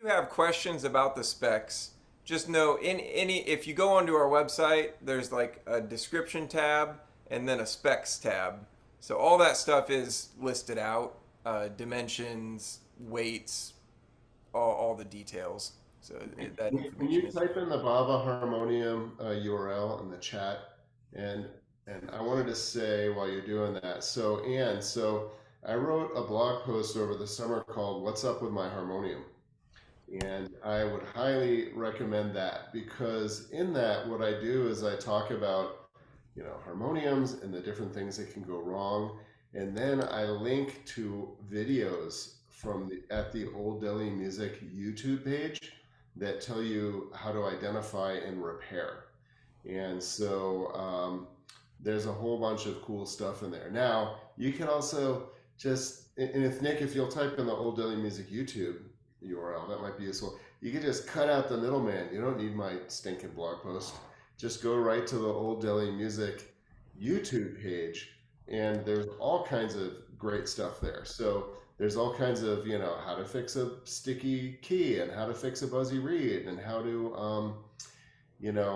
you have questions about the specs, just know if you go onto our website, there's like a description tab and then a specs tab. So all that stuff is listed out, dimensions, weights, all the details. So that Can information you is type there. in the Baba Harmonium URL in the chat? And I wanted to say while you're doing that, so Anne, so I wrote a blog post over the summer called "What's Up with My Harmonium," and I would highly recommend that because in that, what I do is I talk about harmoniums and the different things that can go wrong, and then I link to videos from the at the Old Delhi Music YouTube page that tell you how to identify and repair. And so there's a whole bunch of cool stuff in there. Now, you can also and if Nick, if you'll type in the Old Delhi Music YouTube URL, that might be useful. You can just cut out the middleman. You don't need my stinking blog post. Just go right to the Old Delhi Music YouTube page, and there's all kinds of great stuff there. So there's all kinds of how to fix a sticky key and how to fix a buzzy reed and how to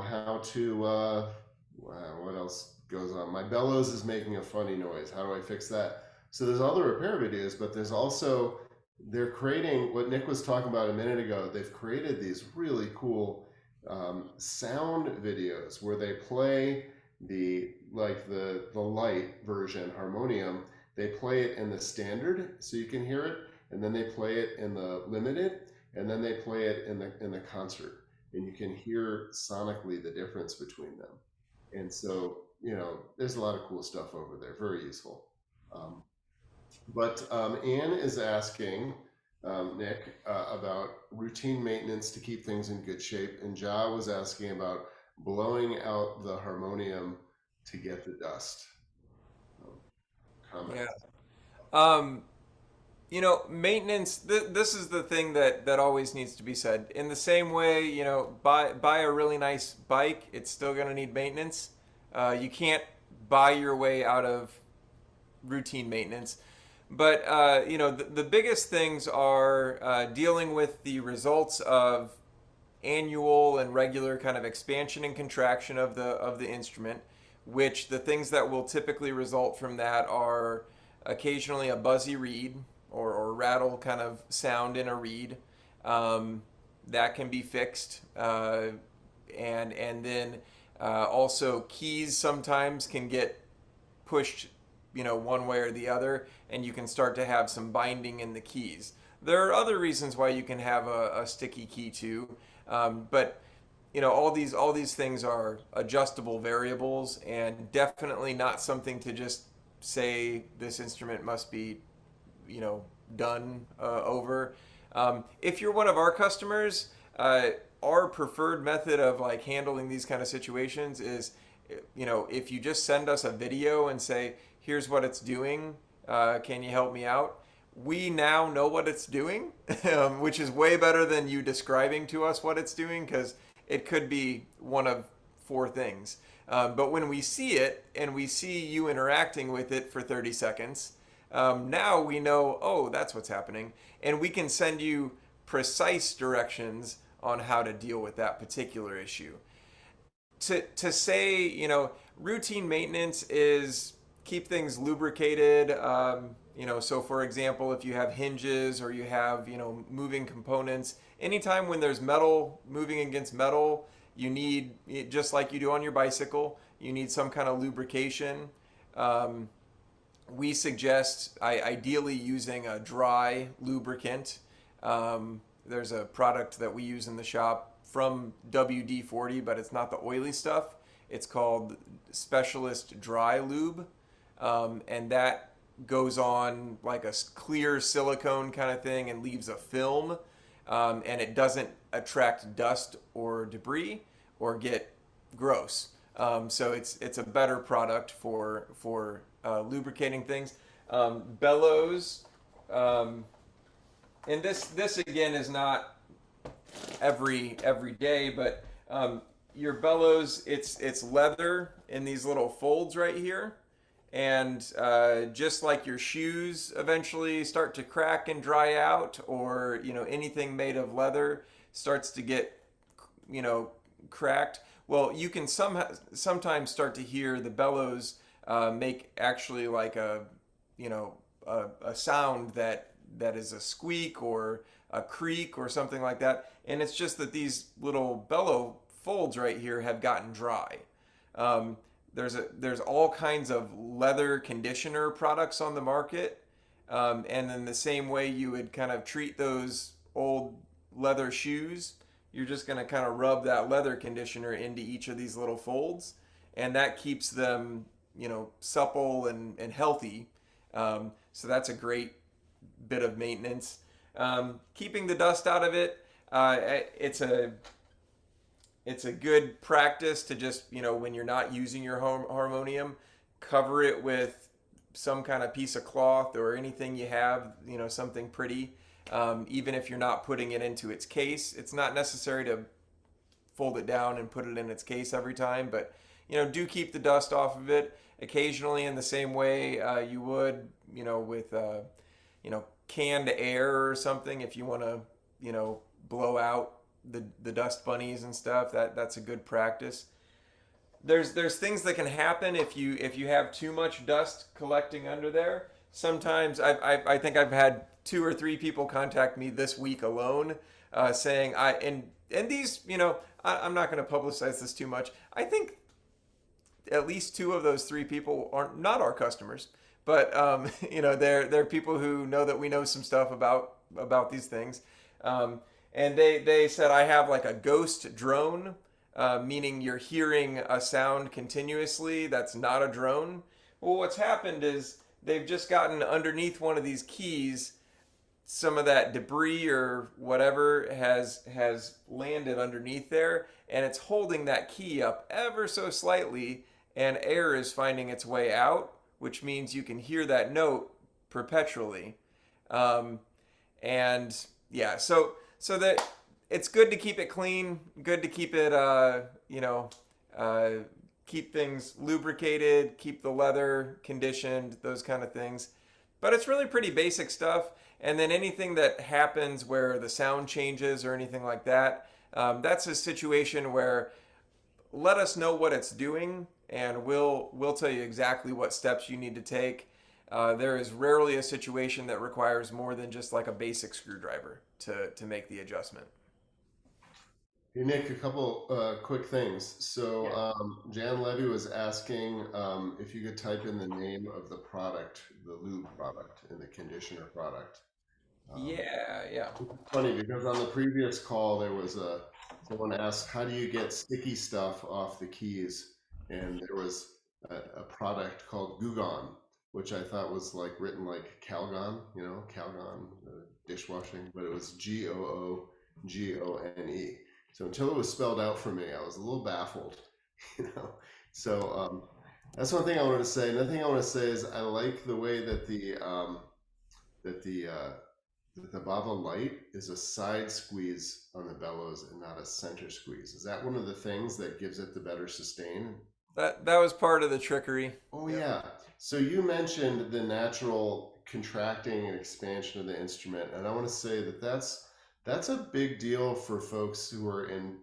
how to what else goes on. My bellows is making a funny noise. How do I fix that? So there's all the repair videos, but there's also they're creating what Nick was talking about a minute ago. They've created these really cool sound videos where they play the light version harmonium. They play it in the standard so you can hear it, and then they play it in the limited, and then they play it in the concert, and you can hear sonically the difference between them. And so there's a lot of cool stuff over there, very useful. um, but Anne is asking Nick about routine maintenance to keep things in good shape, and Ja was asking about blowing out the harmonium to get the dust. Um, Yeah. Comments. Um, maintenance. This is the thing that always needs to be said. In the same way, buy a really nice bike. It's still going to need maintenance. You can't buy your way out of routine maintenance. But the biggest things are dealing with the results of annual and regular kind of expansion and contraction of the instrument. Which the things that will typically result from that are occasionally a buzzy reed or rattle kind of sound in a reed. Um, that can be fixed, and then also keys sometimes can get pushed, one way or the other, and you can start to have some binding in the keys. There are other reasons why you can have a sticky key too, but all these things are adjustable variables and definitely not something to just say this instrument must be you know done over. If you're one of our customers, our preferred method of like handling these kind of situations is, if you just send us a video and say, here's what it's doing, can you help me out? We now know what it's doing, which is way better than you describing to us what it's doing, because it could be one of four things. But when we see it and we see you interacting with it for 30 seconds, now we know, oh, that's what's happening. And we can send you precise directions on how to deal with that particular issue. To say, routine maintenance is keep things lubricated. So for example, if you have hinges or you have, moving components, anytime when there's metal moving against metal, you need, just like you do on your bicycle, you need some kind of lubrication. Um, we suggest ideally using a dry lubricant. There's a product that we use in the shop from WD-40, but it's not the oily stuff. It's called Specialist Dry Lube, and that goes on like a clear silicone kind of thing and leaves a film, and it doesn't attract dust or debris or get gross. So it's a better product for lubricating things. Bellows, um, and this again is not every day, but your bellows, it's leather in these little folds right here, And just like your shoes eventually start to crack and dry out, or anything made of leather starts to get you know cracked. Well, you can sometimes start to hear the bellows make actually like you know a sound that is a squeak or a creak or something like that, and it's just that these little bellow folds right here have gotten dry. Um, there's all kinds of leather conditioner products on the market, and then the same way you would kind of treat those old leather shoes, you're just going to kind of rub that leather conditioner into each of these little folds, and that keeps them supple and healthy. So that's a great bit of maintenance. Keeping the dust out of it, it's a good practice to just when you're not using your harmonium, cover it with some kind of piece of cloth or anything you have, something pretty. Even if you're not putting it into its case, it's not necessary to fold it down and put it in its case every time, but do keep the dust off of it occasionally in the same way you would with canned air or something. If you want to blow out the dust bunnies and stuff, that's a good practice. There's things that can happen if you have too much dust collecting under there. Sometimes I think I've had two or three people contact me this week alone, saying and these I'm not going to publicize this too much. I think at least two of those three people are not our customers, but they're people who know that we know some stuff about these things. And they said I have like a ghost drone, meaning you're hearing a sound continuously that's not a drone. Well, what's happened is they've just gotten underneath one of these keys. Some of that debris or whatever has landed underneath there, and it's holding that key up ever so slightly, and air is finding its way out, which means you can hear that note perpetually. And yeah, so that it's good to keep it clean, good to keep it keep things lubricated, keep the leather conditioned, those kind of things. But it's really pretty basic stuff. And then anything that happens where the sound changes or anything like that, that's a situation where let us know what it's doing, and we'll tell you exactly what steps you need to take. There is rarely a situation that requires more than just like a basic screwdriver to make the adjustment. Hey Nick, a couple quick things. So Yeah. Jan Levy was asking if you could type in the name of the product, the lube product, and the conditioner product. Um, Yeah, yeah. Funny because on the previous call there was someone asked how do you get sticky stuff off the keys, and there was a product called Gugon, which I thought was like written like Calgon, Calgon dishwashing, but it was Googone. So until it was spelled out for me, I was a little baffled, you know. So that's one thing I wanted to say. Another thing I want to say is I like the way that that the uh, the Bava Light is a side squeeze on the bellows and not a center squeeze. Is that one of the things that gives it the better sustain? That was part of the trickery. Oh Yep. yeah. So you mentioned the natural contracting and expansion of the instrument, and I want to say that that's a big deal for folks who are in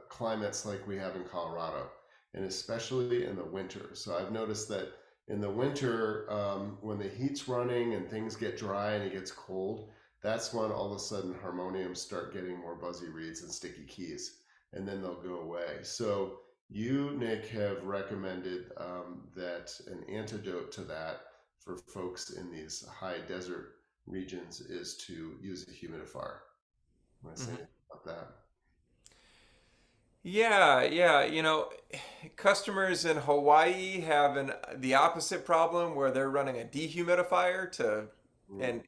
climates like we have in Colorado, and especially in the winter. So I've noticed that in the winter, when the heat's running and things get dry and it gets cold, that's when all of a sudden harmoniums start getting more buzzy reeds and sticky keys, and then they'll go away. So you, Nick, have recommended that an antidote to that for folks in these high desert regions is to use a humidifier. Want to say Mhm. anything about that? Yeah, yeah. Customers in Hawaii have the opposite problem where they're running a dehumidifier to Mm. and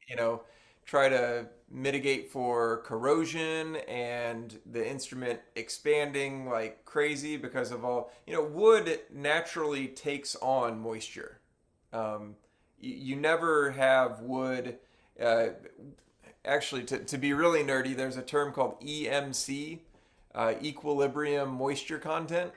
try to mitigate for corrosion and the instrument expanding like crazy because of all, wood naturally takes on moisture. You never have wood. Uh, Actually, to be really nerdy, there's a term called EMC, equilibrium moisture content,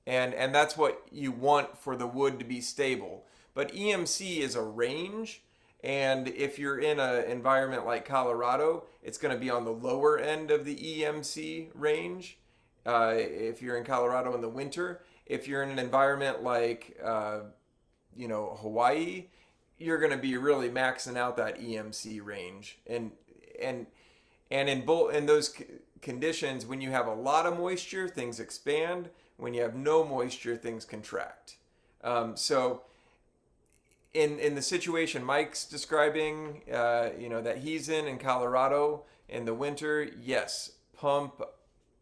and that's what you want for the wood to be stable. But EMC is a range. And if you're in an environment like Colorado, it's going to be on the lower end of the EMC range. If you're in Colorado in the winter, if you're in an environment like Hawaii, you're going to be really maxing out that EMC range. And in both in those conditions, when you have a lot of moisture, things expand. When you have no moisture, things contract. So in the situation Mike's describing, that he's in Colorado in the winter, yes, pump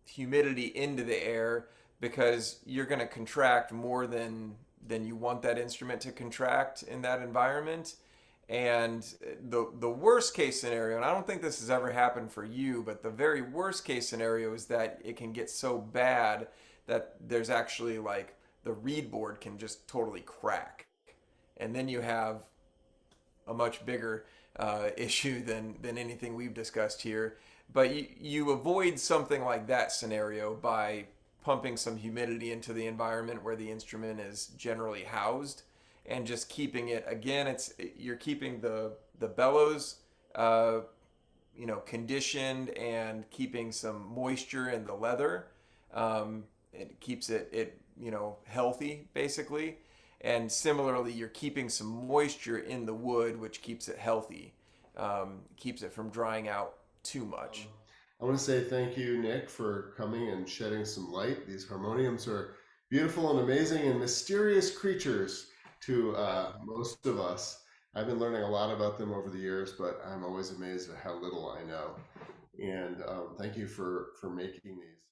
humidity into the air because you're going to contract more than you want that instrument to contract in that environment. And the worst case scenario, and I don't think this has ever happened for you, but the very worst case scenario is that it can get so bad that there's actually like the reed board can just totally crack, and then you have a much bigger issue than anything we've discussed here. But you avoid something like that scenario by pumping some humidity into the environment where the instrument is generally housed, and just keeping it, again, you're keeping the bellows conditioned and keeping some moisture in the leather. It keeps it healthy basically. And similarly, you're keeping some moisture in the wood, which keeps it healthy, keeps it from drying out too Um, much. I want to say thank you, Nick, for coming and shedding some light. These harmoniums are beautiful and amazing and mysterious creatures to most of us. I've been learning a lot about them over the years, but I'm always amazed at how little I know. And thank you for making these.